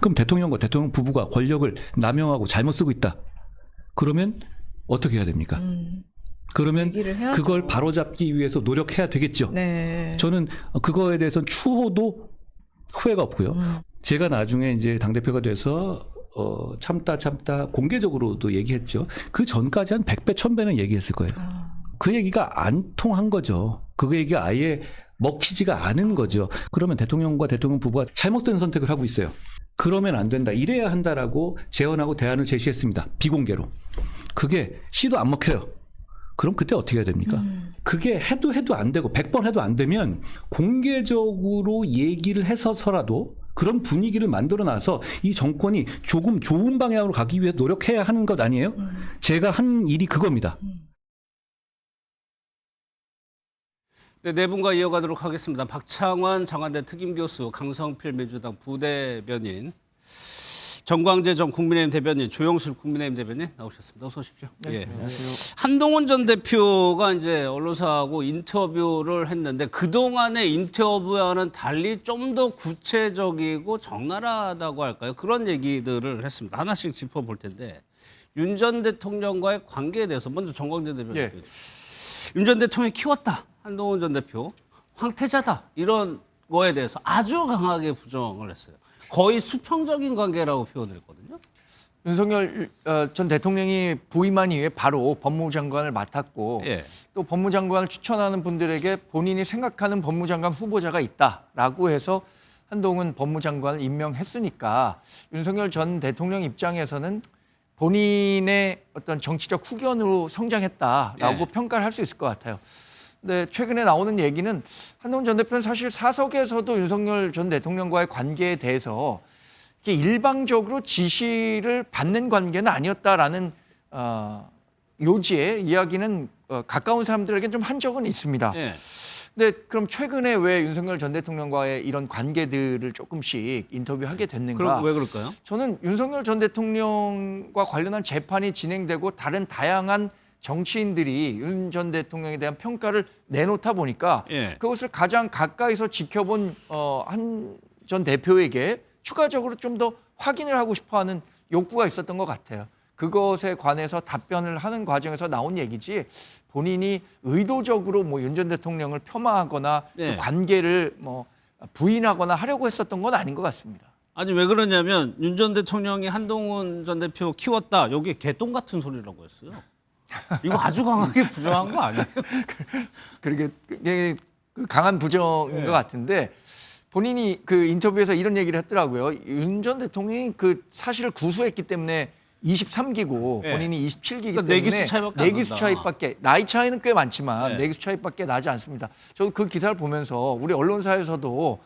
그럼 대통령과 대통령 부부가 권력을 남용하고 잘못 쓰고 있다. 그러면 어떻게 해야 됩니까? 그러면 얘기를 해야죠. 그걸 바로잡기 위해서 노력해야 되겠죠. 네. 저는 그거에 대해서는 추호도 후회가 없고요. 제가 나중에 이제 당대표가 돼서 참다 공개적으로도 얘기했죠. 그 전까지 한 100배, 1000배는 얘기했을 거예요. 그 얘기가 안 통한 거죠. 그 얘기가 아예 먹히지가 않은 거죠. 그러면 대통령과 대통령 부부가 잘못된 선택을 하고 있어요. 그러면 안 된다. 이래야 한다라고 제언하고 대안을 제시했습니다. 비공개로. 그게 씨도 안 먹혀요. 그럼 그때 어떻게 해야 됩니까? 그게 해도 안 되고 100번 해도 안 되면 공개적으로 얘기를 해서서라도 그런 분위기를 만들어놔서 이 정권이 조금 좋은 방향으로 가기 위해 노력해야 하는 것 아니에요? 제가 한 일이 그겁니다. 네, 네 분과 이어가도록 하겠습니다. 박창환 장안대 특임교수, 강성필 민주당 부대변인, 정광재 전 국민의힘 대변인, 조영술 국민의힘 대변인 나오셨습니다. 어서 오십시오. 네, 예. 안녕하세요. 한동훈 전 대표가 이제 언론사하고 인터뷰를 했는데 그동안의 인터뷰와는 달리 좀 더 구체적이고 적나라하다고 할까요? 그런 얘기들을 했습니다. 하나씩 짚어볼 텐데 윤 전 대통령과의 관계에 대해서 먼저 정광재 대변인. 예. 윤 전 대통령이 키웠다. 한동훈 전 대표 황태자다. 이런 거에 대해서 아주 강하게 부정을 했어요. 거의 수평적인 관계라고 표현을 했거든요. 윤석열 전 대통령이 부임한 이후에 바로 법무부 장관을 맡았고 예. 또 법무장관을 추천하는 분들에게 본인이 생각하는 법무장관 후보자가 있다라고 해서 한동훈 법무장관을 임명했으니까 윤석열 전 대통령 입장에서는 본인의 어떤 정치적 후견으로 성장했다라고 예. 평가를 할 수 있을 것 같아요. 근데 최근에 나오는 얘기는 한동훈 전 대표는 사실 사석에서도 윤석열 전 대통령과의 관계에 대해서 이게 일방적으로 지시를 받는 관계는 아니었다라는 요지의 이야기는 가까운 사람들에게는 좀 한 적은 있습니다. 예. 근데 그럼 최근에 왜 윤석열 전 대통령과의 이런 관계들을 조금씩 인터뷰하게 됐는가? 그럼 왜 그럴까요? 저는 윤석열 전 대통령과 관련한 재판이 진행되고 다른 다양한 정치인들이 윤 전 대통령에 대한 평가를 내놓다 보니까 예. 그것을 가장 가까이서 지켜본 한 전 대표에게 추가적으로 좀 더 확인을 하고 싶어하는 욕구가 있었던 것 같아요. 그것에 관해서 답변을 하는 과정에서 나온 얘기지 본인이 의도적으로 뭐 윤 전 대통령을 폄하하거나 예. 그 관계를 뭐 부인하거나 하려고 했었던 건 아닌 것 같습니다. 아니 왜 그러냐면 윤 전 대통령이 한동훈 전 대표 키웠다. 여기 개똥 같은 소리라고 했어요. 이거 아주 강하게 부정한 거 아니에요? 그러게 그 강한 부정인 네. 것 같은데 본인이 그 인터뷰에서 이런 얘기를 했더라고요. 윤 전 대통령이 그 사실을 구수했기 때문에 23기고 네. 본인이 27기이기 그러니까 때문에 내기수 차이밖에 안 내기수 난다. 차이밖에 나이 차이는 꽤 많지만 네. 내기수 차이밖에 나지 않습니다. 저도 그 기사를 보면서 우리 언론사에서도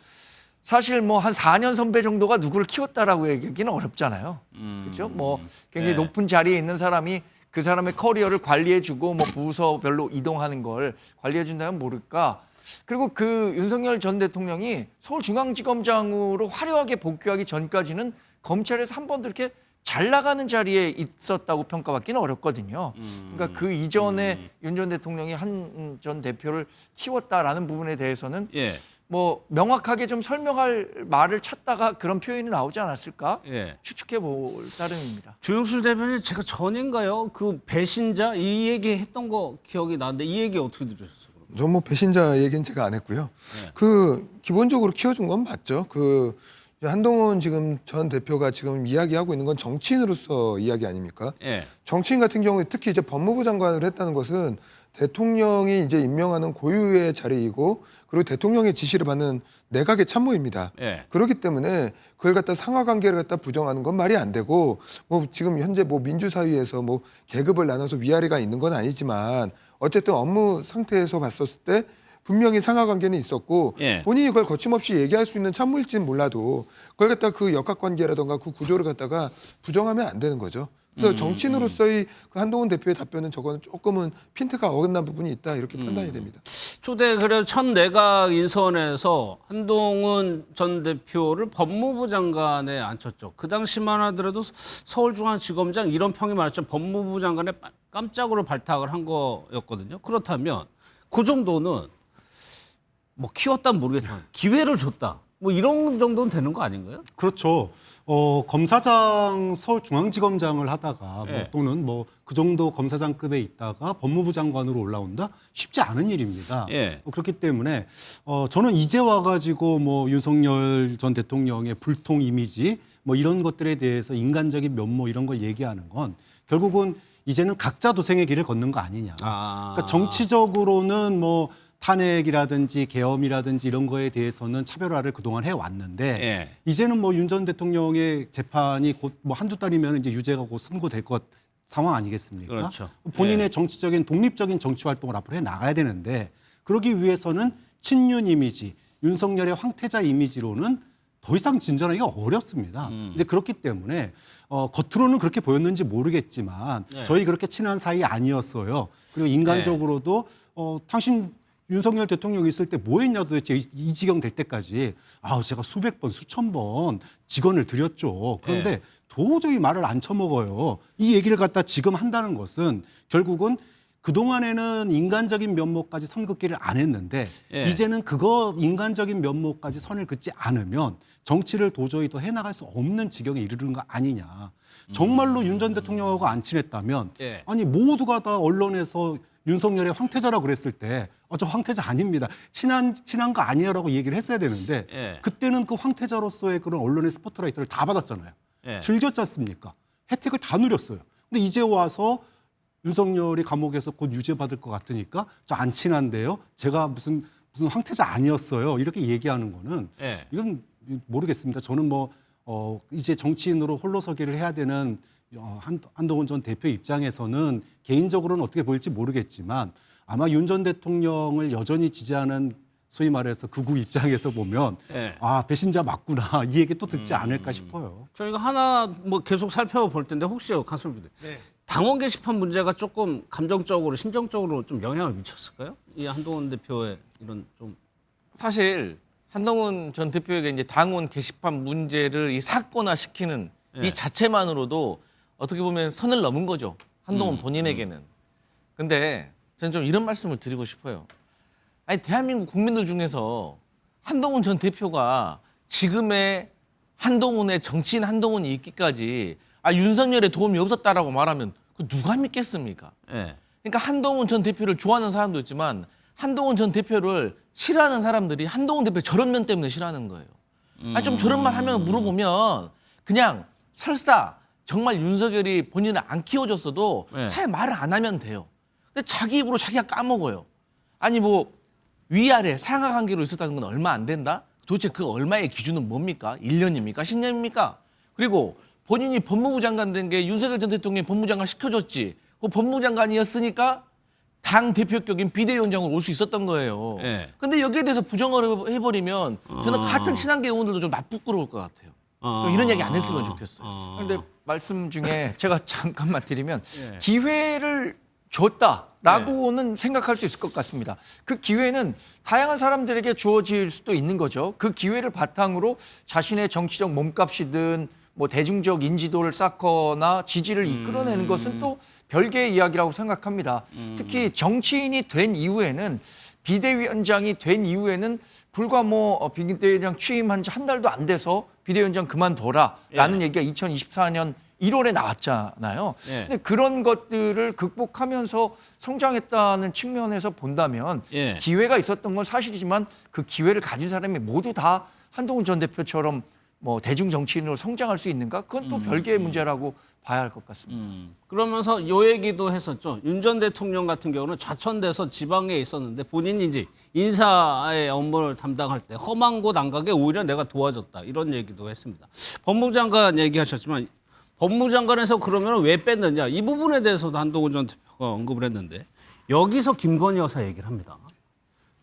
사실 뭐 한 4년 선배 정도가 누구를 키웠다라고 얘기하기는 어렵잖아요. 그렇죠? 뭐 굉장히 네. 높은 자리에 있는 사람이 그 사람의 커리어를 관리해주고 뭐 부서별로 이동하는 걸 관리해준다면 모를까. 그리고 그 윤석열 전 대통령이 서울중앙지검장으로 화려하게 복귀하기 전까지는 검찰에서 한 번도 이렇게 잘 나가는 자리에 있었다고 평가받기는 어렵거든요. 그러니까 그 이전에 윤 전 대통령이 한 전 대표를 키웠다라는 부분에 대해서는 예. 뭐 명확하게 좀 설명할 말을 찾다가 그런 표현이 나오지 않았을까 예. 추측해 볼 따름입니다. 조영술 대변인 제가 전인가요? 그 배신자 이 얘기 했던 거 기억이 나는데 이 얘기 어떻게 들으셨어요? 전 뭐 배신자 얘기는 제가 안 했고요. 그 기본적으로 키워준 건 맞죠. 그 한동훈 지금 전 대표가 지금 이야기하고 있는 건 정치인으로서 이야기 아닙니까? 예. 정치인 같은 경우에 특히 이제 법무부 장관을 했다는 것은 대통령이 이제 임명하는 고유의 자리이고 그리고 대통령의 지시를 받는 내각의 참모입니다. 예. 그렇기 때문에 그걸 갖다 상하관계를 갖다 부정하는 건 말이 안 되고 뭐 지금 현재 뭐 민주사회에서 뭐 계급을 나눠서 위아래가 있는 건 아니지만 어쨌든 업무 상태에서 봤었을 때 분명히 상하관계는 있었고 예. 본인이 그걸 거침없이 얘기할 수 있는 참모일지는 몰라도 그걸 갖다 그 역학관계라든가 그 구조를 갖다가 부정하면 안 되는 거죠. 그래서 정치인으로서의 그 한동훈 대표의 답변은 저거는 조금은 핀트가 어긋난 부분이 있다 이렇게 판단이 됩니다. 초대 그래 첫 내각 인선에서 한동훈 전 대표를 법무부 장관에 앉혔죠. 그 당시만 하더라도 서울중앙지검장 이런 평이 많았죠. 법무부 장관에 깜짝으로 발탁을 한 거였거든요. 그렇다면 그 정도는 뭐 키웠다는 모르겠지만 기회를 줬다. 뭐 이런 정도는 되는 거 아닌가요? 그렇죠. 검사장 서울중앙지검장을 하다가 예. 또는 뭐 그 정도 검사장급에 있다가 법무부 장관으로 올라온다 쉽지 않은 일입니다. 예. 그렇기 때문에 저는 이제 와가지고 뭐 윤석열 전 대통령의 불통 이미지 뭐 이런 것들에 대해서 인간적인 면모 이런 걸 얘기하는 건 결국은 이제는 각자 도생의 길을 걷는 거 아니냐. 그러니까 정치적으로는 뭐 탄핵이라든지 계엄이라든지 이런 거에 대해서는 차별화를 그동안 해왔는데 예. 이제는 뭐 윤 전 대통령의 재판이 곧 뭐 한두 달이면 이제 유죄가 곧 선고될 것 상황 아니겠습니까? 그렇죠. 본인의 정치적인 독립적인 정치 활동을 앞으로 해 나가야 되는데 그러기 위해서는 친윤 이미지, 윤석열의 황태자 이미지로는 더 이상 진전하기가 어렵습니다. 이제 그렇기 때문에 겉으로는 그렇게 보였는지 모르겠지만 네. 저희 그렇게 친한 사이 아니었어요. 그리고 인간적으로도 당신 윤석열 대통령이 있을 때 뭐 했냐 도대체 이 지경 될 때까지 제가 수백 번, 수천 번 직언을 드렸죠. 그런데 도저히 말을 안 쳐먹어요. 이 얘기를 갖다 지금 한다는 것은 결국은 그동안에는 인간적인 면모까지 선 긋기를 안 했는데 예. 이제는 그거 인간적인 면모까지 선을 긋지 않으면 정치를 도저히 더 해나갈 수 없는 지경에 이르는 거 아니냐. 정말로 윤 전 대통령하고 안 친했다면 예. 아니 모두가 다 언론에서 윤석열의 황태자라고 그랬을 때 저 황태자 아닙니다. 친한 거 아니야라고 얘기를 했어야 되는데 예. 그때는 그 황태자로서의 그런 언론의 스포트라이트를 다 받았잖아요. 예. 즐겼지 않습니까? 혜택을 다 누렸어요. 근데 이제 와서 윤석열이 감옥에서 곧 유죄받을 것 같으니까 저 안 친한데요. 제가 무슨 황태자 아니었어요. 이렇게 얘기하는 거는 예. 이건 모르겠습니다. 저는 뭐 이제 정치인으로 홀로서기를 해야 되는 한동훈 전 대표 입장에서는 개인적으로는 어떻게 보일지 모르겠지만 아마 윤 전 대통령을 여전히 지지하는 소위 말해서 극우 입장에서 보면 예. 배신자 맞구나 이 얘기 또 듣지 않을까 싶어요. 저희가 하나 뭐 계속 살펴볼 텐데 혹시요, 강슬 부대. 당원 게시판 문제가 조금 감정적으로, 심정적으로 좀 영향을 미쳤을까요? 이 한동훈 대표의 이런 좀 사실 한동훈 전 대표에게 이제 당원 게시판 문제를 이 사건화시키는 예. 이 자체만으로도 어떻게 보면 선을 넘은 거죠. 한동훈 본인에게는. 근데 저는 좀 이런 말씀을 드리고 싶어요. 아니 대한민국 국민들 중에서 한동훈 전 대표가 지금의 한동훈의 정치인 한동훈이 있기까지 윤석열의 도움이 없었다라고 말하면 그 누가 믿겠습니까? 예. 그러니까 한동훈 전 대표를 좋아하는 사람도 있지만 한동훈 전 대표를 싫어하는 사람들이 한동훈 대표 저런 면 때문에 싫어하는 거예요. 좀 저런 말 하면 물어보면 그냥 설사 정말 윤석열이 본인을 안 키워줬어도 네. 차라리 말을 안 하면 돼요. 근데 자기 입으로 자기가 까먹어요. 아니 뭐 위아래 상하 관계로 있었다는 건 얼마 안 된다? 도대체 그 얼마의 기준은 뭡니까? 1년입니까? 10년입니까? 그리고 본인이 법무부 장관 된 게 윤석열 전 대통령이 법무부 장관 시켜줬지. 그 법무부 장관이었으니까 당 대표격인 비대위원장으로 올 수 있었던 거예요. 예. 근데 여기에 대해서 부정을 해버리면 저는 같은 친한계 의원들도 좀 부끄러울 것 같아요. 좀 이런 얘기 안 했으면 좋겠어요. 그런데 말씀 중에 제가 잠깐만 드리면 예. 기회를 줬다라고는 생각할 수 있을 것 같습니다. 그 기회는 다양한 사람들에게 주어질 수도 있는 거죠. 그 기회를 바탕으로 자신의 정치적 몸값이든 뭐 대중적 인지도를 쌓거나 지지를 이끌어내는 것은 또 별개의 이야기라고 생각합니다. 특히 정치인이 된 이후에는 비대위원장이 된 이후에는 불과 뭐 비대위원장 취임한 지 한 달도 안 돼서 비대위원장 그만둬라라는 얘기가 2024년 1월에 나왔잖아요. 예. 근데 그런 것들을 극복하면서 성장했다는 측면에서 본다면 예. 기회가 있었던 건 사실이지만 그 기회를 가진 사람이 모두 다 한동훈 전 대표처럼 뭐 대중 정치인으로 성장할 수 있는가? 그건 또 별개의 문제라고 봐야 할 것 같습니다. 그러면서 요 얘기도 했었죠. 윤 전 대통령 같은 경우는 좌천돼서 지방에 있었는데 본인이 이제 인사의 업무를 담당할 때 험한 곳 안 가게 오히려 내가 도와줬다. 이런 얘기도 했습니다. 법무부 장관 얘기하셨지만 법무부 장관에서 그러면 왜 뺐느냐. 이 부분에 대해서도 한동훈 전 대표가 언급을 했는데 여기서 김건희 여사 얘기를 합니다.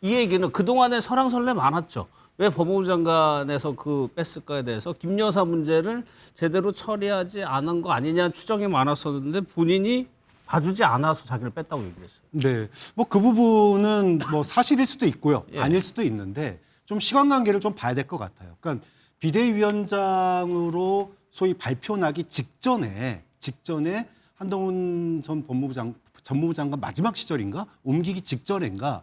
이 얘기는 그동안에 설왕설래 많았죠. 왜 법무부 장관에서 그 뺐을까에 대해서 김 여사 문제를 제대로 처리하지 않은 거 아니냐 추정이 많았었는데 본인이 봐주지 않아서 자기를 뺐다고 얘기를 했어요. 네, 뭐 그 부분은 뭐 사실일 수도 있고요, 예. 아닐 수도 있는데 좀 시간관계를 좀 봐야 될 것 같아요. 그러니까 비대위원장으로 소위 발표 나기 직전에 한동훈 전 법무부 장관 마지막 시절인가 옮기기 직전인가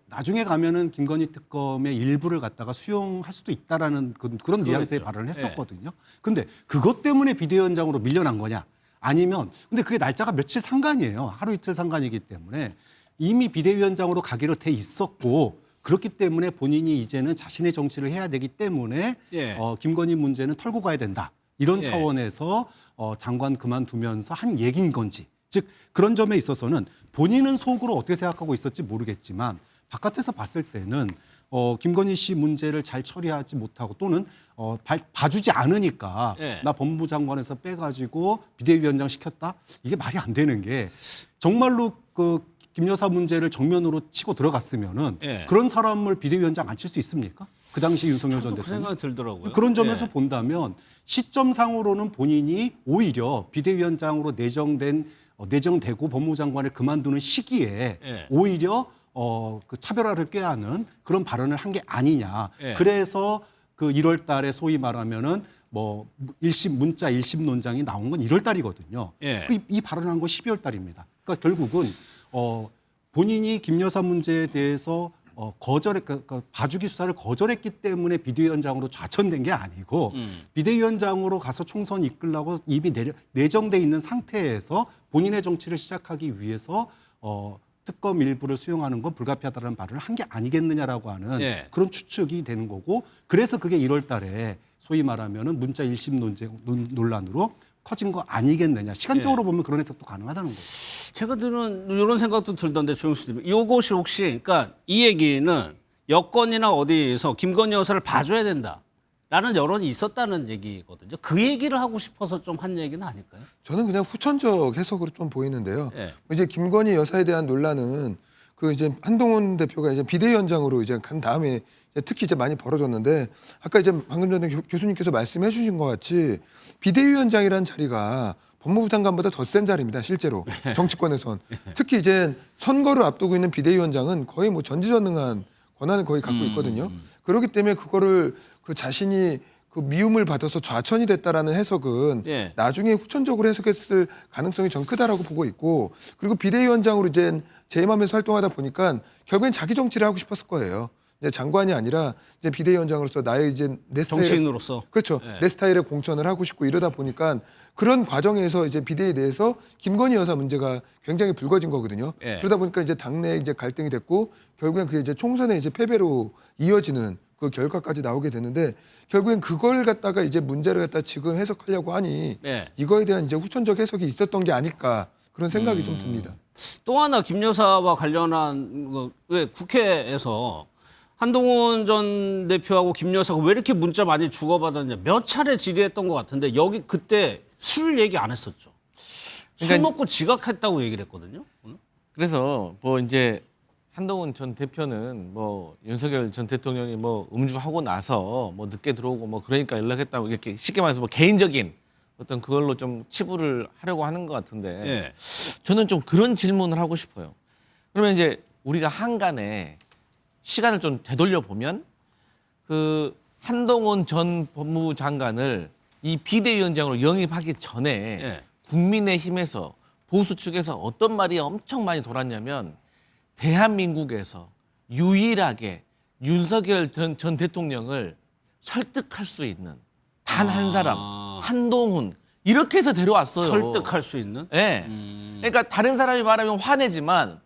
나중에 가면은 김건희 특검의 일부를 갖다가 수용할 수도 있다라는 그런 뉘앙스의 발언을 했었거든요. 근데 그것 때문에 비대위원장으로 밀려난 거냐? 아니면 근데 그게 날짜가 며칠 상관이에요. 하루 이틀 상관이기 때문에 이미 비대위원장으로 가기로 돼 있었고 그렇기 때문에 본인이 이제는 자신의 정치를 해야 되기 때문에 예. 김건희 문제는 털고 가야 된다. 이런 예. 차원에서 장관 그만두면서 한 얘기인 건지. 즉 그런 점에 있어서는 본인은 속으로 어떻게 생각하고 있었지 모르겠지만 바깥에서 봤을 때는 김건희 씨 문제를 잘 처리하지 못하고 또는 봐주지 않으니까 예. 나 법무부 장관에서 빼가지고 비대위원장 시켰다? 이게 말이 안 되는 게 정말로 김 여사 문제를 정면으로 치고 들어갔으면은 예. 그런 사람을 비대위원장 안 칠 수 있습니까? 그 당시 윤석열 전 그 대통령. 생각이 들더라고요. 그런 점에서 예. 본다면 시점상으로는 본인이 오히려 비대위원장으로 내정되고 법무부 장관을 그만두는 시기에 예. 오히려 그 차별화를 꾀하는 그런 발언을 한 게 아니냐. 예. 그래서 그 1월 달에 소위 말하면은 뭐 문자 1심 논장이 나온 건 1월 달이거든요. 예. 이 발언한 거 12월 달입니다. 그러니까 결국은 본인이 김 여사 문제에 대해서 그러니까 봐주기 수사를 거절했기 때문에 비대위원장으로 좌천된 게 아니고 비대위원장으로 가서 총선 이끌라고 이미 내정돼 있는 상태에서 본인의 정치를 시작하기 위해서 특검 일부를 수용하는 건 불가피하다는 말을 한 게 아니겠느냐라고 하는 예. 그런 추측이 되는 거고 그래서 그게 1월 달에 소위 말하면은 문자 1심 논란으로 커진 거 아니겠느냐. 시간적으로 보면 그런 해석도 가능하다는 거죠. 제가 들은 이런 생각도 들던데 조영수님, 이것이 혹시 그러니까 이 얘기는 여권이나 어디에서 김건희 여사를 봐줘야 된다라는 여론이 있었다는 얘기거든요. 그 얘기를 하고 싶어서 좀 한 얘기는 아닐까요? 저는 그냥 후천적 해석으로 좀 보이는데요. 예. 이제 김건희 여사에 대한 논란은 그 이제 한동훈 대표가 이제 비대위원장으로 이제 간 다음에 이제 특히 이제 많이 벌어졌는데 아까 이제 방금 전에 교수님께서 말씀해 주신 것 같이 비대위원장이라는 자리가 법무부 장관보다 더 센 자리입니다. 실제로 정치권에선 특히 이제 선거를 앞두고 있는 비대위원장은 거의 뭐 전지전능한 권한을 거의 갖고 있거든요. 그렇기 때문에 그거를 그 자신이 그 미움을 받아서 좌천이 됐다라는 해석은 예. 나중에 후천적으로 해석했을 가능성이 전 크다라고 보고 있고 그리고 비대위원장으로 이제 제3함에서 활동하다 보니까 결국엔 자기 정치를 하고 싶었을 거예요. 이제 장관이 아니라 이제 비대위원장으로서 나의 이제 내 스타일의 정치인으로서. 그렇죠. 예. 내 스타일의 공천을 하고 싶고 이러다 보니까 그런 과정에서 이제 비대위 내에서 김건희 여사 문제가 굉장히 불거진 거거든요. 예. 그러다 보니까 이제 당내에 이제 갈등이 됐고 결국엔 그게 이제 총선의 이제 패배로 이어지는 그 결과까지 나오게 되는데 결국엔 그걸 갖다가 이제 문제를 갖다 지금 해석하려고 하니 예. 이거에 대한 이제 후천적 해석이 있었던 게 아닐까 그런 생각이 좀 듭니다. 또 하나 김 여사와 관련한 왜 국회에서 한동훈 전 대표하고 김 여사가 왜 이렇게 문자 많이 주고받았냐 몇 차례 질의했던 것 같은데 여기 그때 술 얘기 안 했었죠. 술 그러니까 먹고 지각했다고 얘기를 했거든요. 그래서 뭐 이제 한동훈 전 대표는 뭐 윤석열 전 대통령이 뭐 음주하고 나서 뭐 늦게 들어오고 뭐 그러니까 연락했다고 이렇게 쉽게 말해서 뭐 개인적인 어떤 그걸로 좀 치부를 하려고 하는 것 같은데 예. 저는 좀 그런 질문을 하고 싶어요. 그러면 이제 우리가 한간에 시간을 좀 되돌려 보면 그 한동훈 전 법무부 장관을 이 비대위원장으로 영입하기 전에 예. 국민의힘에서 보수 측에서 어떤 말이 엄청 많이 돌았냐면 대한민국에서 유일하게 윤석열 전 대통령을 설득할 수 있는 단 한 사람 한동훈 이렇게 해서 데려왔어요. 설득할 수 있는? 예. 그러니까 다른 사람이 말하면 화내지만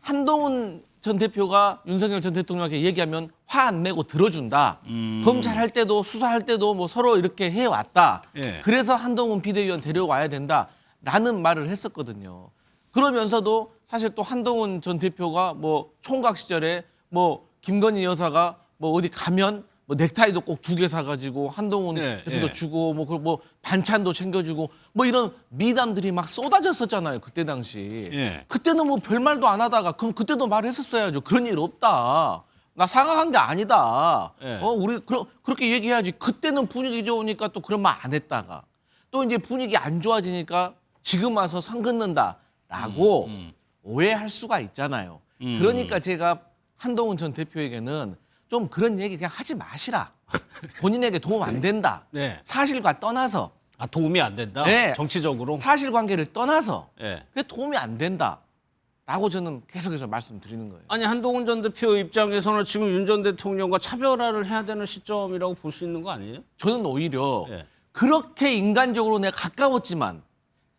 한동훈 전 대표가 윤석열 전 대통령에게 얘기하면 화 안 내고 들어준다. 검찰할 때도 수사할 때도 뭐 서로 이렇게 해왔다. 예. 그래서 한동훈 비대위원 데려와야 된다라는 말을 했었거든요. 그러면서도 사실 또 한동훈 전 대표가 뭐 총각 시절에 뭐 김건희 여사가 뭐 어디 가면 뭐 넥타이도 꼭 2개 사가지고 한동훈 예, 대표도 예. 주고 뭐 반찬도 챙겨주고 뭐 이런 미담들이 막 쏟아졌었잖아요 그때 당시. 예. 그때는 뭐 별말도 안 하다가 그럼 그때도 말했었어야죠. 그런 일 없다. 나 상황한 게 아니다. 예. 우리 그렇게 얘기해야지. 그때는 분위기 좋으니까 또 그런 말 안 했다가 또 이제 분위기 안 좋아지니까 지금 와서 선 긋는다라고 오해할 수가 있잖아요. 그러니까 제가 한동훈 전 대표에게는 좀 그런 얘기 그냥 하지 마시라. 본인에게 도움 안 된다. 네. 사실과 떠나서 도움이 안 된다? 네. 정치적으로? 사실관계를 떠나서 예. 그게 도움이 안 된다. 라고 저는 계속해서 말씀드리는 거예요. 아니 한동훈 전 대표 입장에서는 지금 윤 전 대통령과 차별화를 해야 되는 시점이라고 볼 수 있는 거 아니에요? 저는 오히려 예. 그렇게 인간적으로 내가 가까웠지만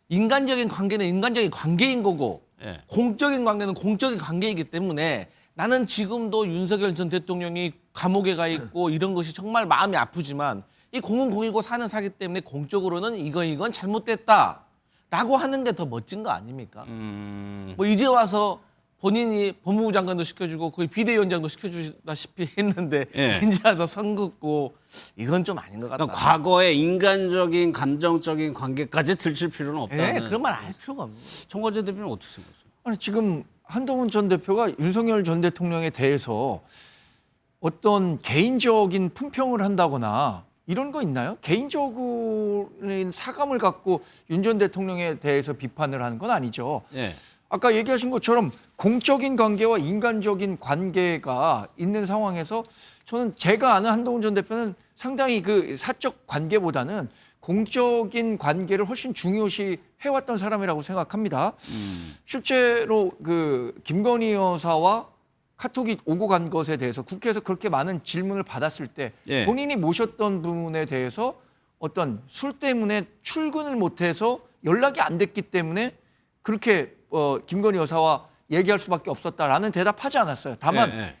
인간적인 관계는 인간적인 관계인 거고 예. 공적인 관계는 공적인 관계이기 때문에 나는 지금도 윤석열 전 대통령이 감옥에 가 있고 이런 것이 정말 마음이 아프지만 이 공은 공이고 사는 사기 때문에 공적으로는 이건 잘못됐다라고 하는 게 더 멋진 거 아닙니까? 뭐 이제 와서 본인이 법무부 장관도 시켜주고 거의 비대위원장도 시켜주다시피 했는데 예. 이제 와서 선 긋고 이건 좀 아닌 것 같다. 그러니까 과거의 인간적인 감정적인 관계까지 들칠 필요는 없다는. 그런 말 알 필요가 없는 거예요. 정관재 대표는 어떻게 생각하세요? 아니 지금 한동훈 전 대표가 윤석열 전 대통령에 대해서 어떤 개인적인 품평을 한다거나 이런 거 있나요? 개인적인 사감을 갖고 윤 전 대통령에 대해서 비판을 하는 건 아니죠. 예. 아까 얘기하신 것처럼 공적인 관계와 인간적인 관계가 있는 상황에서 저는 제가 아는 한동훈 전 대표는 상당히 그 사적 관계보다는 공적인 관계를 훨씬 중요시 해왔던 사람이라고 생각합니다. 실제로 그 김건희 여사와 카톡이 오고 간 것에 대해서 국회에서 그렇게 많은 질문을 받았을 때 예. 본인이 모셨던 분에 대해서 어떤 술 때문에 출근을 못해서 연락이 안 됐기 때문에 그렇게 김건희 여사와 얘기할 수밖에 없었다라는 대답하지 않았어요. 다만 예, 예.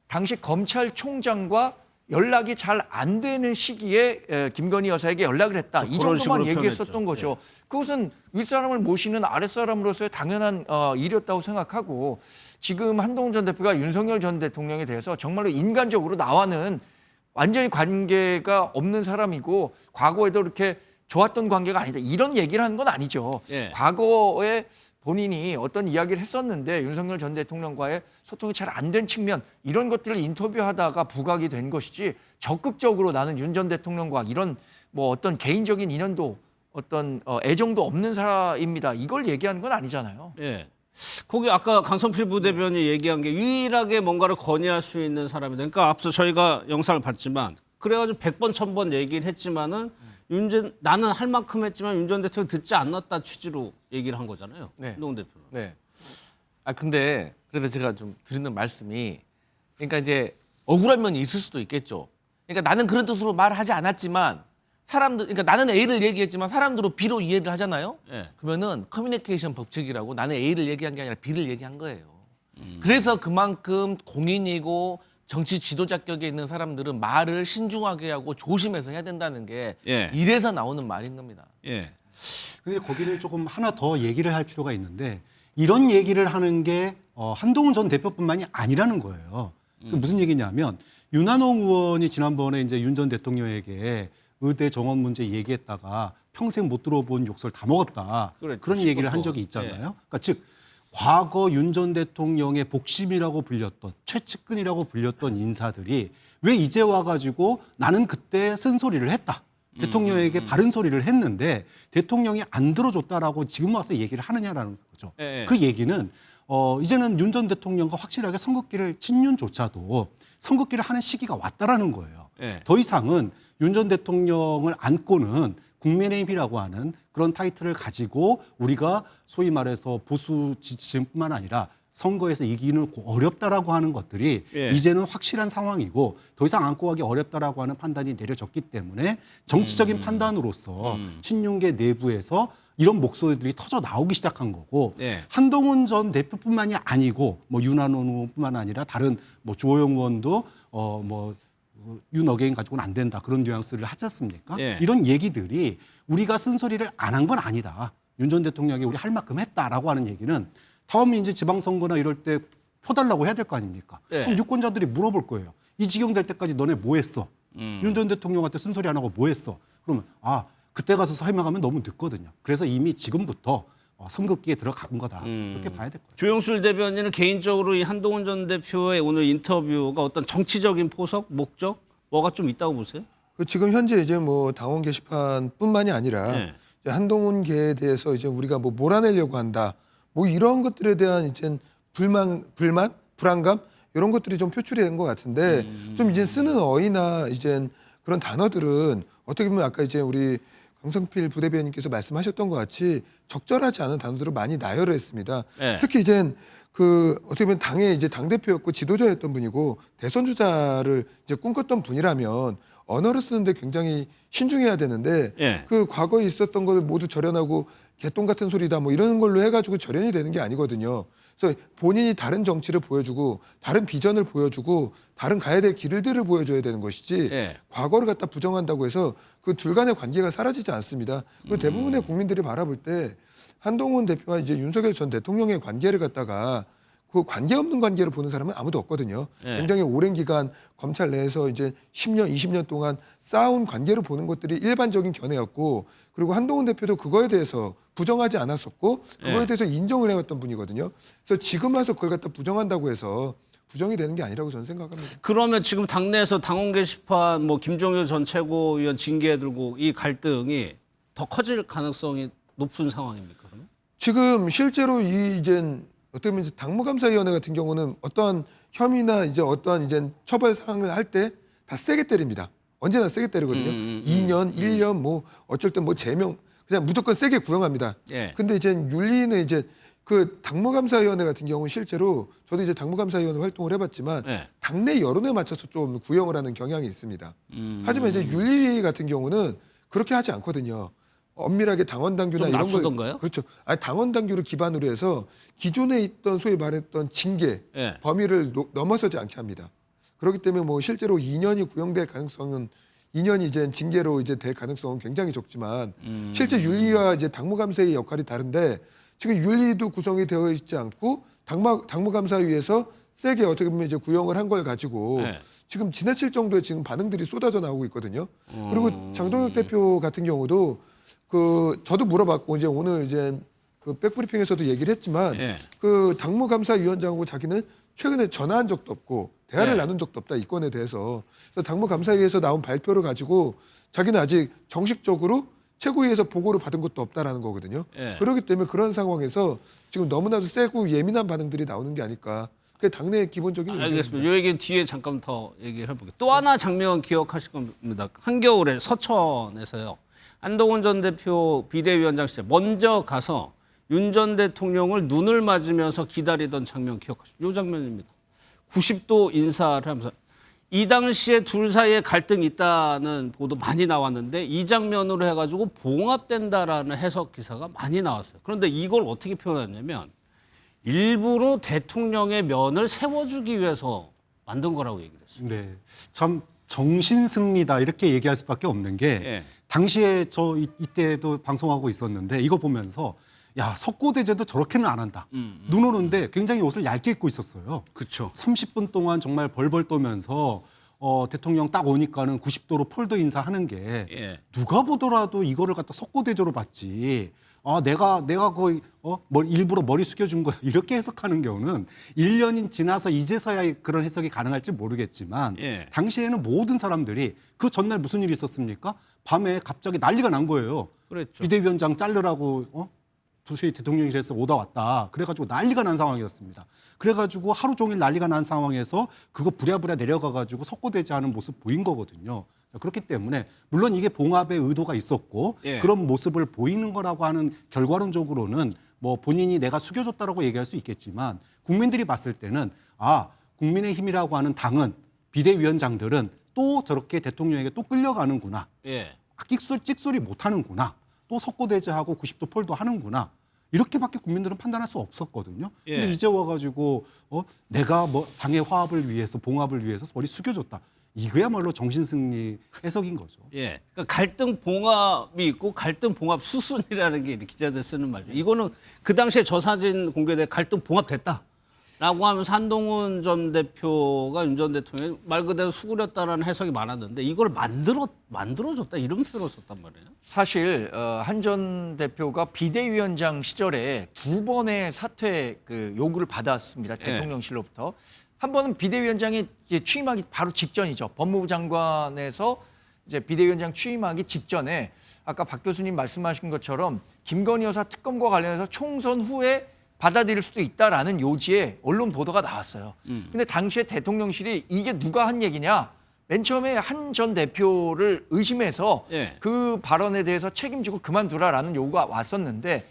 당시 검찰총장과 연락이 잘 안 되는 시기에 김건희 여사에게 연락을 했다. 이 그런 정도만 식으로 얘기했었던 표현했죠. 거죠. 그것은 윗사람을 모시는 아랫사람으로서의 당연한 일이었다고 생각하고 지금 한동훈 전 대표가 윤석열 전 대통령에 대해서 정말로 인간적으로 나와는 완전히 관계가 없는 사람이고 과거에도 이렇게 좋았던 관계가 아니다. 이런 얘기를 하는 건 아니죠. 예. 과거에 본인이 어떤 이야기를 했었는데 윤석열 전 대통령과의 소통이 잘 안 된 측면 이런 것들을 인터뷰하다가 부각이 된 것이지 적극적으로 나는 윤 전 대통령과 이런 뭐 어떤 개인적인 인연도 어떤 애정도 없는 사람입니다. 이걸 얘기하는 건 아니잖아요. 예. 거기 아까 강성필 부대변인이 얘기한 게 유일하게 뭔가를 건의할 수 있는 사람이다. 그러니까 앞서 저희가 영상을 봤지만 그래가지고 100번, 1000번 얘기를 했지만은 나는 할 만큼 했지만 윤 전 대통령이 듣지 않았다 취지로 얘기를 한 거잖아요. 네. 한동훈 대표는. 네. 근데 그래도 제가 좀 드리는 말씀이 그러니까 이제 억울한 면이 있을 수도 있겠죠. 그러니까 나는 그런 뜻으로 말하지 않았지만 사람들 그러니까 나는 A를 얘기했지만 사람들은 B로 이해를 하잖아요. 예. 그러면은 커뮤니케이션 법칙이라고 나는 A를 얘기한 게 아니라 B를 얘기한 거예요. 그래서 그만큼 공인이고 정치 지도자 격에 있는 사람들은 말을 신중하게 하고 조심해서 해야 된다는 게 예. 이래서 나오는 말인 겁니다. 예. 근데 거기는 조금 하나 더 얘기를 할 필요가 있는데 이런 얘기를 하는 게 한동훈 전 대표뿐만이 아니라는 거예요. 그 무슨 얘기냐면 윤한홍 의원이 지난번에 이제 윤 전 대통령에게 의대 정원 문제 얘기했다가 평생 못 들어본 욕설 다 먹었다. 그랬죠. 그런 얘기를 한 10번 적이 동안. 있잖아요. 그러니까 즉 과거 윤 전 대통령의 복심이라고 불렸던 최측근이라고 불렸던 인사들이 왜 이제 와가지고 나는 그때 쓴소리를 했다. 대통령에게 바른 소리를 했는데 대통령이 안 들어줬다라고 지금 와서 얘기를 하느냐라는 거죠. 예. 그 얘기는 이제는 윤 전 대통령과 확실하게 선긋기를 친윤조차도 선긋기를 하는 시기가 왔다라는 거예요. 예. 더 이상은 윤 전 대통령을 안고는 국민의힘이라고 하는 그런 타이틀을 가지고 우리가 소위 말해서 보수 지지층뿐만 아니라 선거에서 이기는 어렵다라고 하는 것들이 예. 이제는 확실한 상황이고 더 이상 안고 가기 어렵다라고 하는 판단이 내려졌기 때문에 정치적인 판단으로서 친윤계 내부에서 이런 목소리들이 터져 나오기 시작한 거고 예. 한동훈 전 대표뿐만이 아니고 뭐 윤한홍 의원뿐만 아니라 다른 뭐 주호영 의원도 윤 어게인 가지고는 안 된다 그런 뉘앙스를 하지 않습니까? 예. 이런 얘기들이 우리가 쓴소리를 안 한 건 아니다. 윤 전 대통령이 우리 할 만큼 했다라고 하는 얘기는 다음에 이제 지방선거나 이럴 때 펴달라고 해야 될 거 아닙니까? 예. 그럼 유권자들이 물어볼 거예요. 이 지경 될 때까지 너네 뭐 했어? 윤 전 대통령한테 쓴소리 안 하고 뭐 했어? 그러면 그때 가서 설명하면 너무 늦거든요. 그래서 이미 지금부터 선긋기에 들어간 거다. 그렇게 봐야 될 거예요. 조영술 대변인은 개인적으로 이 한동훈 전 대표의 오늘 인터뷰가 어떤 정치적인 포석, 목적 뭐가 좀 있다고 보세요? 지금 현재 이제 뭐 당원 게시판뿐만이 아니라 네. 이제 한동훈계에 대해서 이제 우리가 뭐 몰아내려고 한다. 뭐 이런 것들에 대한 이제 불만, 불안감 이런 것들이 좀 표출이 된 것 같은데 좀 이제 쓰는 어휘나 이제 그런 단어들은 어떻게 보면 아까 이제 우리 정성필 부대변인께서 말씀하셨던 것 같이 적절하지 않은 단어들을 많이 나열을 했습니다. 네. 특히 이젠 그 어떻게 보면 당의 이제 당 대표였고 지도자였던 분이고 대선 주자를 이제 꿈꿨던 분이라면 언어를 쓰는데 굉장히 신중해야 되는데 예. 그 과거에 있었던 것을 모두 절연하고 개똥 같은 소리다 뭐 이런 걸로 해가지고 절연이 되는 게 아니거든요. 그래서 본인이 다른 정치를 보여주고 다른 비전을 보여주고 다른 가야 될 길들을 보여줘야 되는 것이지 예. 과거를 갖다 부정한다고 해서 그 둘 간의 관계가 사라지지 않습니다. 그리고 대부분의 국민들이 바라볼 때 한동훈 대표와 이제 윤석열 전 대통령의 관계를 갖다가 그 관계 없는 관계로 보는 사람은 아무도 없거든요. 예. 굉장히 오랜 기간 검찰 내에서 이제 10년, 20년 동안 쌓아온 관계로 보는 것들이 일반적인 견해였고, 그리고 한동훈 대표도 그거에 대해서 부정하지 않았었고, 그거에 예. 대해서 인정을 해왔던 분이거든요. 그래서 지금 와서 그걸 갖다 부정한다고 해서 부정이 되는 게 아니라고 저는 생각합니다. 그러면 지금 당내에서 당원 게시판 뭐 김종효 전 최고위원 징계 들고 이 갈등이 더 커질 가능성이 높은 상황입니까? 그러면? 지금 실제로 이 이젠 어떻게 보면 이제 당무감사위원회 같은 경우는 어떠한 혐의나 이제 어떠한 이제 처벌 사항을 할 때 다 세게 때립니다. 언제나 세게 때리거든요. 2년, 1년 뭐 어쩔 땐 뭐 제명 그냥 무조건 세게 구형합니다. 예. 근데 이제 윤리는 이제 그 당무감사위원회 같은 경우는 실제로 저도 이제 당무감사위원회 활동을 해봤지만 예. 당내 여론에 맞춰서 좀 구형을 하는 경향이 있습니다. 하지만 이제 윤리 같은 경우는 그렇게 하지 않거든요. 엄밀하게 당원 당규나 좀 이런 낮추던가요? 그렇죠. 아니, 당원 당규를 기반으로 해서 기존에 있던 소위 말했던 징계 예. 범위를 넘어서지 않게 합니다. 그렇기 때문에 뭐 실제로 2년이 구형될 가능성은 2년이 이제 징계로 이제 될 가능성은 굉장히 적지만 실제 윤리와 이제 당무감사의 역할이 다른데 지금 윤리도 구성이 되어 있지 않고 당무감사위에서 세게 어떻게 보면 이제 구형을 한 걸 가지고 네. 지금 지나칠 정도의 지금 반응들이 쏟아져 나오고 있거든요. 그리고 장동혁 대표 같은 경우도 그 저도 물어봤고 이제 오늘 이제 그 백브리핑에서도 얘기를 했지만 예. 그 당무감사위원장하고 자기는 최근에 전화한 적도 없고 대화를 예. 나눈 적도 없다 이 건에 대해서. 그래서 당무감사위에서 나온 발표를 가지고 자기는 아직 정식적으로 최고위에서 보고를 받은 것도 없다라는 거거든요. 예. 그렇기 때문에 그런 상황에서 지금 너무나도 세고 예민한 반응들이 나오는 게 아닐까. 그게 당내의 기본적인 알겠습니다. 이 얘기는 뒤에 잠깐 더 얘기를 해볼게요. 또 하나 장면 기억하실 겁니다. 한겨울에 서천에서요. 한동훈 전 대표 비대위원장 시절 먼저 가서 윤 전 대통령을 눈을 맞으면서 기다리던 장면 기억하시죠? 이 장면입니다. 90도 인사를 하면서 이 당시에 둘 사이에 갈등이 있다는 보도 많이 나왔는데 이 장면으로 해가지고 봉합된다라는 해석 기사가 많이 나왔어요. 그런데 이걸 어떻게 표현했냐면 일부러 대통령의 면을 세워주기 위해서 만든 거라고 얘기를 했어요. 네, 참 정신승리다 이렇게 얘기할 수밖에 없는 게 예. 당시에 저 이때도 방송하고 있었는데 이거 보면서 야 석고대제도 저렇게는 안 한다. 눈 오는데 굉장히 옷을 얇게 입고 있었어요. 그렇죠. 30분 동안 정말 벌벌 떠면서 대통령 딱 오니까는 90도로 폴더 인사하는 게 예. 누가 보더라도 이거를 갖다 석고대제로 봤지. 아 내가 거의 일부러 머리 숙여준 거야 이렇게 해석하는 경우는 1년이 지나서 이제서야 그런 해석이 가능할지 모르겠지만 예. 당시에는 모든 사람들이 그 전날 무슨 일이 있었습니까? 밤에 갑자기 난리가 난 거예요. 그랬죠. 비대위원장 자르라고 도시의 대통령실에서 오다 왔다. 그래가지고 난리가 난 상황이었습니다. 그래가지고 하루 종일 난리가 난 상황에서 그거 부랴부랴 내려가가지고 석고대제하는 모습 보인 거거든요. 그렇기 때문에 물론 이게 봉합의 의도가 있었고 예. 그런 모습을 보이는 거라고 하는 결과론적으로는 뭐 본인이 내가 숙여줬다라고 얘기할 수 있겠지만 국민들이 봤을 때는 국민의힘이라고 하는 당은 비대위원장들은 또 저렇게 대통령에게 또 끌려가는구나. 예. 찍소리 못하는구나. 또 석고대제하고 90도 폴도 하는구나. 이렇게밖에 국민들은 판단할 수 없었거든요. 예. 근데 이제 와가지고 내가 뭐 당의 화합을 위해서 봉합을 위해서 머리 숙여줬다. 이거야말로 정신승리 해석인 거죠. 예. 그러니까 갈등 봉합이 있고 갈등 봉합 수순이라는 게 기자들 쓰는 말이죠. 이거는 그 당시에 저 사진 공개돼 갈등 봉합됐다라고 하면서 한동훈 전 대표가 윤 전 대통령이 말 그대로 수그렸다라는 해석이 많았는데 이걸 만들어줬다 이런 표현을 썼단 말이에요. 사실 한 전 대표가 비대위원장 시절에 2번의 사퇴 그 요구를 받았습니다. 대통령실로부터. 한 번은 비대위원장이 이제 취임하기 바로 직전이죠. 법무부 장관에서 이제 비대위원장 취임하기 직전에 아까 박 교수님 말씀하신 것처럼 김건희 여사 특검과 관련해서 총선 후에 받아들일 수도 있다라는 요지의 언론 보도가 나왔어요. 근데 당시에 대통령실이 이게 누가 한 얘기냐? 맨 처음에 한 전 대표를 의심해서 예. 그 발언에 대해서 책임지고 그만두라라는 요구가 왔었는데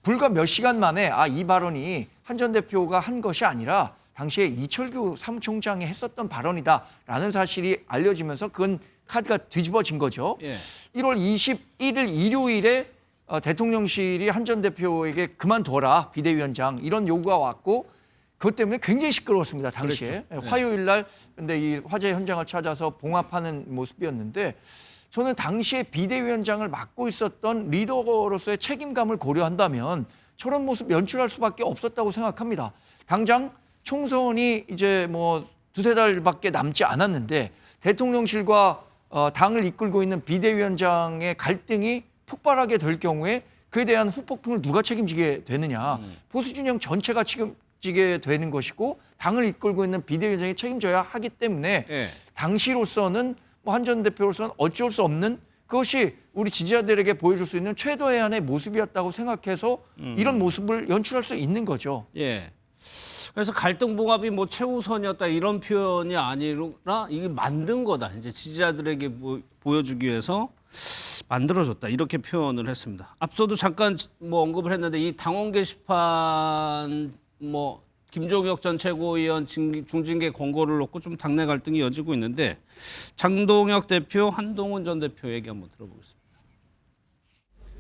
불과 몇 시간 만에 이 발언이 한 전 대표가 한 것이 아니라 당시에 이철규 사무총장이 했었던 발언이다라는 사실이 알려지면서 그건 카드가 뒤집어진 거죠. 예. 1월 21일 일요일에 대통령실이 한 전 대표에게 그만둬라 비대위원장 이런 요구가 왔고 그것 때문에 굉장히 시끄러웠습니다. 당시에. 그랬죠. 화요일 날 근데 이 화재 현장을 찾아서 봉합하는 모습이었는데 저는 당시에 비대위원장을 맡고 있었던 리더로서의 책임감을 고려한다면 저런 모습 연출할 수밖에 없었다고 생각합니다. 당장 총선이 이제 뭐 두세 달밖에 남지 않았는데 대통령실과 당을 이끌고 있는 비대위원장의 갈등이 폭발하게 될 경우에 그에 대한 후폭풍을 누가 책임지게 되느냐. 보수 진영 전체가 책임지게 되는 것이고 당을 이끌고 있는 비대위원장이 책임져야 하기 때문에 예. 당시로서는 뭐 한 전 대표로서는 어쩔 수 없는 그것이 우리 지지자들에게 보여줄 수 있는 최대한의 모습이었다고 생각해서 이런 모습을 연출할 수 있는 거죠. 예. 그래서 갈등 봉합이 뭐 최우선이었다 이런 표현이 아니라 이게 만든 거다. 이제 지지자들에게 보여주기 위해서 만들어졌다 이렇게 표현을 했습니다. 앞서도 잠깐 뭐 언급을 했는데 이 당원 게시판 뭐 김종혁 전 최고위원 중징계 권고를 놓고 좀 당내 갈등이 이어지고 있는데 장동혁 대표, 한동훈 전 대표 얘기 한번 들어보겠습니다.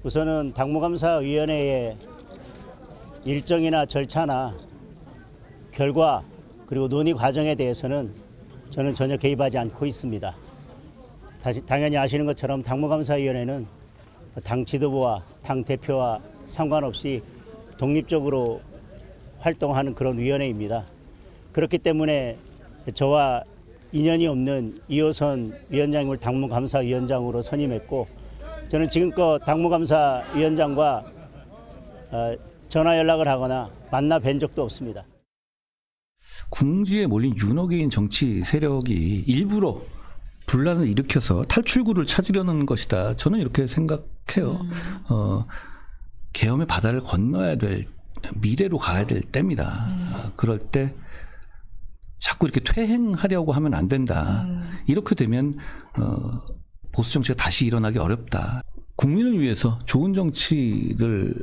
우선은 당무감사위원회의 일정이나 절차나 결과 그리고 논의 과정에 대해서는 저는 전혀 개입하지 않고 있습니다. 당연히 아시는 것처럼 당무감사위원회는 당 지도부와 당 대표와 상관없이 독립적으로 활동하는 그런 위원회입니다. 그렇기 때문에 저와 인연이 없는 이호선 위원장을 당무감사위원장으로 선임했고 저는 지금껏 당무감사위원장과 전화 연락을 하거나 만나 뵌 적도 없습니다. 궁지에 몰린 윤호개인 정치 세력이 일부러 분란을 일으켜서 탈출구를 찾으려는 것이다. 저는 이렇게 생각해요. 계엄의 바다를 건너야 될 미래로 가야 될 때입니다. 그럴 때 자꾸 이렇게 퇴행하려고 하면 안 된다. 이렇게 되면 보수 정치가 다시 일어나기 어렵다. 국민을 위해서 좋은 정치를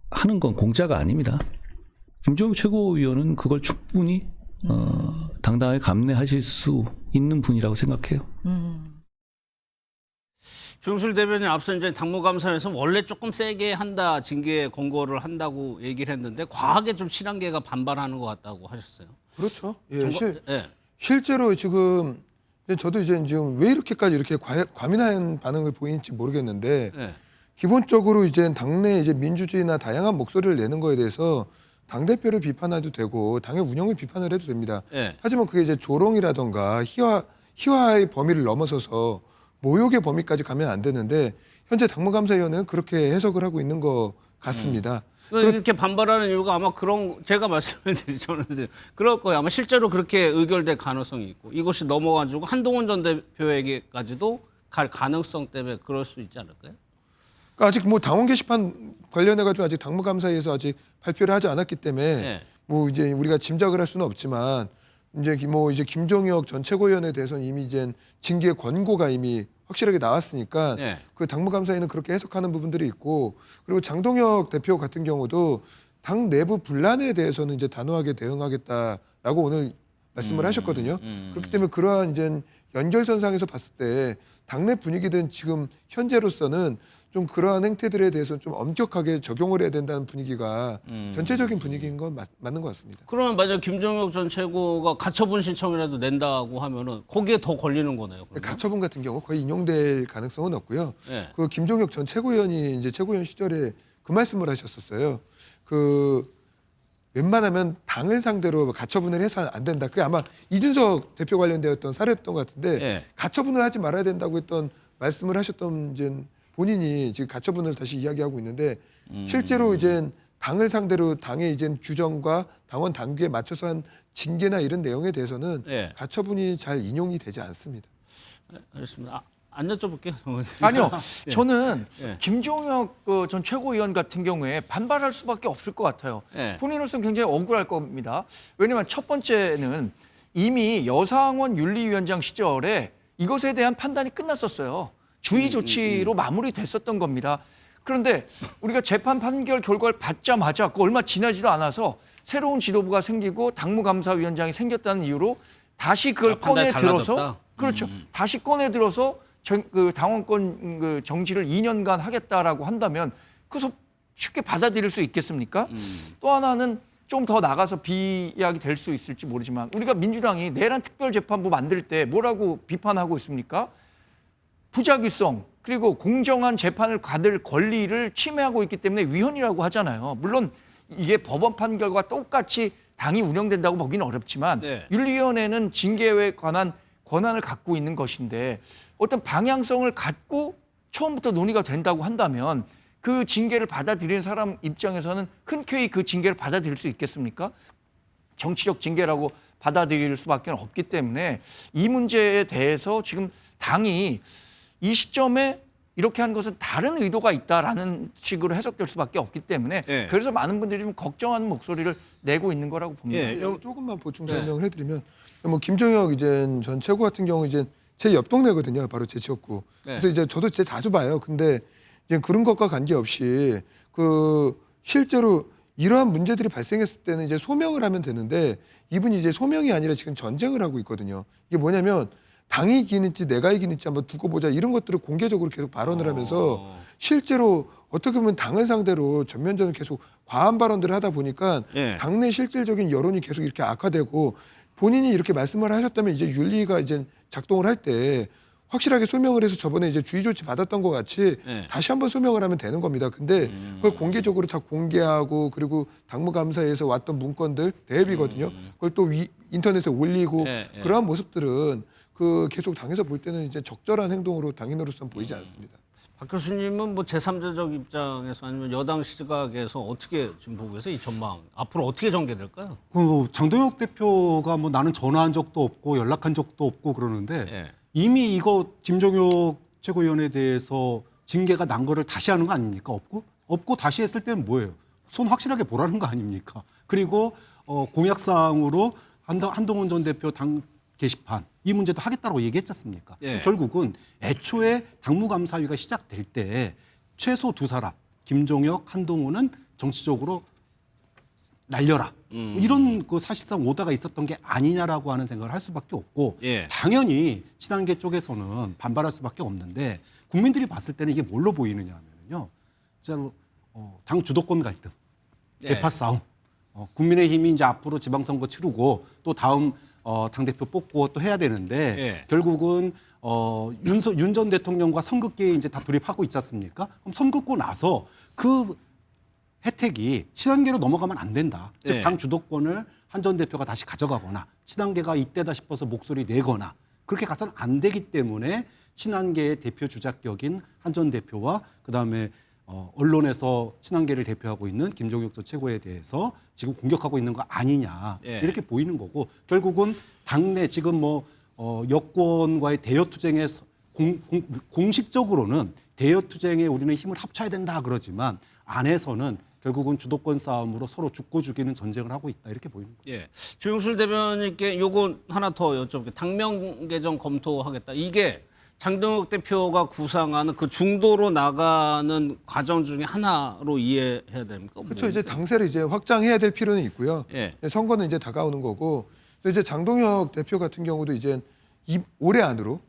하는 건 공짜가 아닙니다. 김종욱 최고위원은 그걸 충분히 당당하게 감내하실 수 있는 분이라고 생각해요. 조영술 대변인 앞서 이제 당무감사에서 원래 조금 세게 한다, 징계 권고를 한다고 얘기를 했는데 과하게 좀 친한계가 반발하는 것 같다고 하셨어요. 그렇죠. 예, 예. 실제로 지금 저도 이제 지금 왜 이렇게까지 이렇게 과민한 반응을 보이는지 모르겠는데 예. 기본적으로 이제 당내 이제 민주주의나 다양한 목소리를 내는 거에 대해서 당 대표를 비판해도 되고 당의 운영을 비판을 해도 됩니다. 예. 하지만 그게 이제 조롱이라던가 희화의 범위를 넘어서서 모욕의 범위까지 가면 안 되는데 현재 당무감사위원회는 그렇게 해석을 하고 있는 것 같습니다. 이렇게 반발하는 이유가 아마 제가 말씀을 드리죠. 그럴 거예요. 아마 실제로 그렇게 의결될 가능성이 있고 이것이 넘어가지고 한동훈 전 대표에게까지도 갈 가능성 때문에 그럴 수 있지 않을까요? 그러니까 아직 뭐 당원 게시판 관련해가지고 아직 당무감사위에서 아직 발표를 하지 않았기 때문에 네. 뭐 이제 우리가 짐작을 할 수는 없지만 이제 김종혁 전 최고위원에 대해서는 이미 이제 징계 권고가 이미 확실하게 나왔으니까 네. 그 당무감사위는 그렇게 해석하는 부분들이 있고 그리고 장동혁 대표 같은 경우도 당 내부 분란에 대해서는 이제 단호하게 대응하겠다라고 오늘 말씀을 하셨거든요. 그렇기 때문에 그러한 이제 연결선상에서 봤을 때 당내 분위기든 지금 현재로서는 좀 그러한 행태들에 대해서 좀 엄격하게 적용을 해야 된다는 분위기가 전체적인 분위기인 건 맞는 것 같습니다. 그러면 만약 김종혁 전 최고가 가처분 신청이라도 낸다고 하면은 거기에 더 걸리는 거네요. 그러면? 가처분 같은 경우 거의 인용될 가능성은 없고요. 네. 그 김종혁 전 최고위원이 이제 최고위원 시절에 그 말씀을 하셨었어요. 그 웬만하면 당을 상대로 가처분을 해서 안 된다. 그게 아마 이준석 대표 관련되었던 사례였던 것 같은데 네. 가처분을 하지 말아야 된다고 했던 말씀을 하셨던 이제 본인이 지금 가처분을 다시 이야기하고 있는데 실제로 이제 당을 상대로 당의 이제 규정과 당원 당규에 맞춰서 한 징계나 이런 내용에 대해서는 네. 가처분이 잘 인용이 되지 않습니다. 알겠습니다. 안 여쭤볼게요. 아니요. 예. 저는 예. 김종혁 전 최고위원 같은 경우에 반발할 수밖에 없을 것 같아요. 예. 본인으로서는 굉장히 억울할 겁니다. 왜냐하면 첫 번째는 이미 여상원 윤리위원장 시절에 이것에 대한 판단이 끝났었어요. 주의 조치로 마무리됐었던 겁니다. 그런데 우리가 재판 판결 결과를 받자마자 그 얼마 지나지도 않아서 새로운 지도부가 생기고 당무감사위원장이 생겼다는 이유로 다시 그걸 판단이 꺼내 들어서 달라졌다? 그렇죠. 다시 꺼내 들어서 그 당원권 그 정지를 2년간 하겠다라고 한다면 그래서 쉽게 받아들일 수 있겠습니까? 또 하나는 좀 더 나가서 비약이 될 수 있을지 모르지만 우리가 민주당이 내란 특별재판부 만들 때 뭐라고 비판하고 있습니까? 부작위성 그리고 공정한 재판을 받을 권리를 침해하고 있기 때문에 위헌이라고 하잖아요. 물론 이게 법원 판결과 똑같이 당이 운영된다고 보기는 어렵지만 네. 윤리위원회는 징계에 관한 권한을 갖고 있는 것인데 어떤 방향성을 갖고 처음부터 논의가 된다고 한다면 그 징계를 받아들이는 사람 입장에서는 흔쾌히 그 징계를 받아들일 수 있겠습니까? 정치적 징계라고 받아들일 수밖에 없기 때문에 이 문제에 대해서 지금 당이 이 시점에 이렇게 한 것은 다른 의도가 있다라는 식으로 해석될 수밖에 없기 때문에 예. 그래서 많은 분들이 좀 걱정하는 목소리를 내고 있는 거라고 봅니다. 예. 조금만 보충 설명을 해드리면 뭐 김종혁 이제 전 최고 같은 경우 이제 제 옆 동네거든요. 바로 제 지역구. 그래서 이제 저도 진짜 자주 봐요. 근데 이제 그런 것과 관계없이 그 실제로 이러한 문제들이 발생했을 때는 이제 소명을 하면 되는데 이분이 이제 소명이 아니라 지금 전쟁을 하고 있거든요. 이게 뭐냐면 당이 이기는지 내가 이기는지 한번 두고 보자 이런 것들을 공개적으로 계속 발언을 하면서 실제로 어떻게 보면 당을 상대로 전면전을 계속 과한 발언들을 하다 보니까 예. 당내 실질적인 여론이 계속 이렇게 악화되고 본인이 이렇게 말씀을 하셨다면 이제 윤리가 이제 작동을 할 때 확실하게 소명을 해서 저번에 이제 주의 조치 받았던 것 같이 네. 다시 한번 소명을 하면 되는 겁니다. 근데 그걸 공개적으로 다 공개하고 그리고 당무감사에서 왔던 문건들 대비거든요. 그걸 또 인터넷에 올리고 네, 네. 그러한 모습들은 그 계속 당에서 볼 때는 이제 적절한 행동으로 당인으로서는 보이지 않습니다. 박 교수님은 뭐 제3자적 입장에서 아니면 여당 시각에서 어떻게 지금 보고 계세요? 이 전망 앞으로 어떻게 전개될까요? 그 장동혁 대표가 뭐 나는 전화한 적도 없고 연락한 적도 없고 그러는데 예. 이미 이거 김종혁 최고위원에 대해서 징계가 난 거를 다시 하는 거 아닙니까? 없고 다시 했을 때는 뭐예요? 손 확실하게 보라는 거 아닙니까? 그리고 공약사항으로 한동훈 전 대표 당 게시판 이 문제도 하겠다고 얘기했지 않습니까? 예. 결국은 애초에 당무감사위가 시작될 때 최소 두 사람 김종혁, 한동훈은 정치적으로 날려라. 이런 그 사실상 오다가 있었던 게 아니냐라고 하는 생각을 할 수밖에 없고 예. 당연히 친한계 쪽에서는 반발할 수밖에 없는데 국민들이 봤을 때는 이게 뭘로 보이느냐 하면요. 진짜로 당 주도권 갈등, 예. 대파 싸움. 국민의힘이 이제 앞으로 지방선거 치르고 또 다음 당대표 뽑고 또 해야 되는데 예. 결국은 윤 전 대통령과 선긋기에 이제 다 돌입하고 있지 않습니까? 그럼 선긋고 나서 그 혜택이 친한계로 넘어가면 안 된다. 즉 예. 당 주도권을 한 전 대표가 다시 가져가거나 친한계가 이때다 싶어서 목소리 내거나 그렇게 가서는 안 되기 때문에 친한계의 대표 주자격인 한 전 대표와 그다음에 언론에서 친한계를 대표하고 있는 김종혁 전 최고에 대해서 지금 공격하고 있는 거 아니냐 예. 이렇게 보이는 거고 결국은 당내 지금 뭐 여권과의 대여 투쟁에 공식적으로는 대여 투쟁에 우리는 힘을 합쳐야 된다 그러지만 안에서는 결국은 주도권 싸움으로 서로 죽고 죽이는 전쟁을 하고 있다 이렇게 보이는 거예요. 예. 조영술 대변인께 요거 하나 더 여쭤볼게요. 당명 개정 검토하겠다. 이게 장동혁 대표가 구상하는 그 중도로 나가는 과정 중에 하나로 이해해야 됩니까? 그렇죠. 이제 당세를 이제 확장해야 될 필요는 있고요. 예. 선거는 이제 다가오는 거고 이제 장동혁 대표 같은 경우도 이제 올해 안으로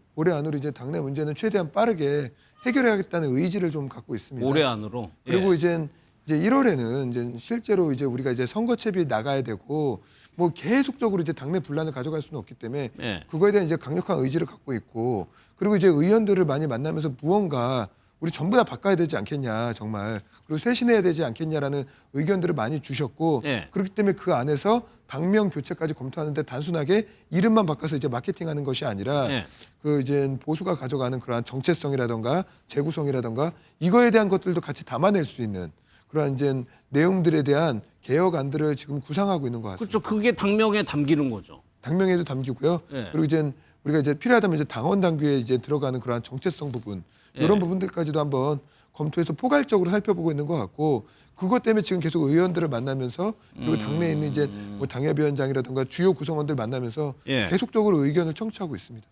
이제 당내 문제는 최대한 빠르게 해결해야겠다는 의지를 좀 갖고 있습니다. 올해 안으로. 예. 그리고 이제 1월에는 이제 실제로 이제 우리가 이제 선거채비 나가야 되고 뭐 계속적으로 이제 당내 분란을 가져갈 수는 없기 때문에 예. 그거에 대한 이제 강력한 의지를 갖고 있고 그리고 이제 의원들을 많이 만나면서 무언가 우리 전부 다 바꿔야 되지 않겠냐 정말 그리고 쇄신해야 되지 않겠냐라는 의견들을 많이 주셨고 예. 그렇기 때문에 그 안에서 당명 교체까지 검토하는데 단순하게 이름만 바꿔서 이제 마케팅하는 것이 아니라 예. 그 이제 보수가 가져가는 그러한 정체성이라던가 재구성이라던가 이거에 대한 것들도 같이 담아낼 수 있는 그러한 이제 내용들에 대한 개혁안들을 지금 구상하고 있는 것 같습니다. 그렇죠. 그게 당명에 담기는 거죠. 당명에도 담기고요. 예. 그리고 이제 우리가 이제 필요하다면 이제 당원 당규에 이제 들어가는 그러한 정체성 부분 이런 부분들까지도 한번 검토해서 포괄적으로 살펴보고 있는 것 같고 그것 때문에 지금 계속 의원들을 만나면서 그리고 당내에 있는 이제 뭐 당협위원장이라든가 주요 구성원들 만나면서 예. 계속적으로 의견을 청취하고 있습니다.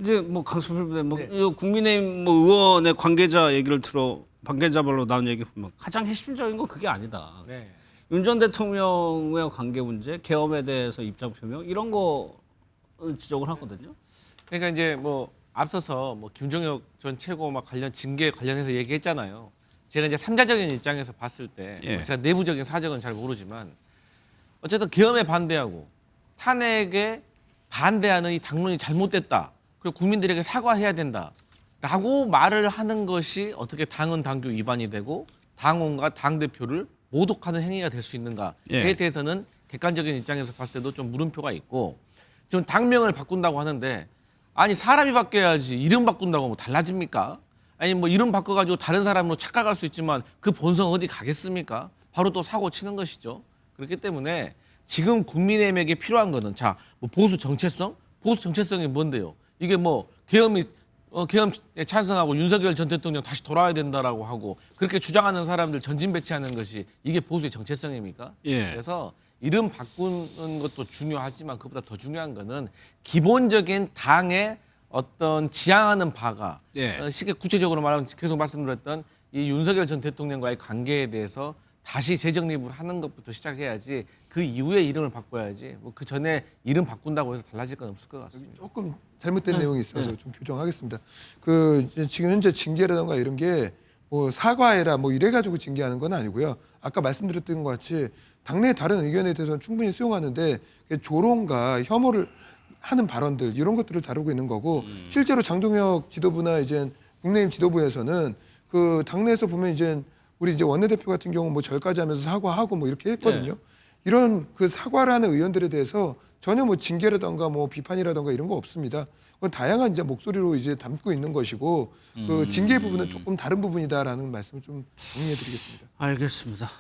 이제 뭐 강수필 뭐 국민의힘 뭐 의원의 관계자별로 나온 얘기 보면 가장 핵심적인 건 그게 아니다. 윤 전 대통령의 관계 문제, 계엄에 대해서 입장 표명 이런 거 지적을 하거든요. 그러니까 이제 뭐 앞서서 뭐 김종혁 전 최고 관련 징계 관련해서 얘기했잖아요. 제가 이제 삼자적인 입장에서 봤을 때 예. 제가 내부적인 사정은 잘 모르지만 어쨌든 계엄에 반대하고 탄핵에 반대하는 이 당론이 잘못됐다. 그리고 국민들에게 사과해야 된다라고 말을 하는 것이 어떻게 당헌 당규 위반이 되고 당원과 당 대표를 모독하는 행위가 될 수 있는가에 예. 대해서는 객관적인 입장에서 봤을 때도 좀 물음표가 있고 지금 당명을 바꾼다고 하는데 아니 사람이 바뀌어야지 이름 바꾼다고 뭐 달라집니까? 아니 뭐 이름 바꿔가지고 다른 사람으로 착각할 수 있지만 그 본성 어디 가겠습니까? 바로 또 사고 치는 것이죠. 그렇기 때문에 지금 국민의힘에게 필요한 거는 자 뭐 보수 정체성? 보수 정체성이 뭔데요? 이게 뭐 계엄에 찬성하고 윤석열 전 대통령 다시 돌아와야 된다라고 하고 그렇게 주장하는 사람들 전진 배치하는 것이 이게 보수의 정체성입니까? 예. 그래서 이름 바꾸는 것도 중요하지만 그보다 더 중요한 거는 기본적인 당의 어떤 지향하는 바가 예. 쉽게 구체적으로 말하면 계속 말씀드렸던 이 윤석열 전 대통령과의 관계에 대해서 다시 재정립을 하는 것부터 시작해야지 그 이후에 이름을 바꿔야지 뭐 그 전에 이름 바꾼다고 해서 달라질 건 없을 것 같습니다. 조금 잘못된 내용이 있어서 좀 교정하겠습니다. 그 지금 현재 징계라든가 이런 게 뭐 사과해라 뭐 이래가지고 징계하는 건 아니고요. 아까 말씀드렸던 것 같이 당내 다른 의견에 대해서는 충분히 수용하는데 조롱과 혐오를 하는 발언들 이런 것들을 다루고 있는 거고 실제로 장동혁 지도부나 이제 국민의힘 지도부에서는 그 당내에서 보면 이제 우리 이제 원내대표 같은 경우 뭐 절까지 하면서 사과하고 뭐 이렇게 했거든요. 이런 그 사과를 하는 의원들에 대해서 전혀 뭐 징계라던가 뭐 비판이라던가 이런 거 없습니다. 그건 다양한 이제 목소리로 이제 담고 있는 것이고 그 징계 부분은 조금 다른 부분이다라는 말씀을 좀 정리해드리겠습니다. 알겠습니다.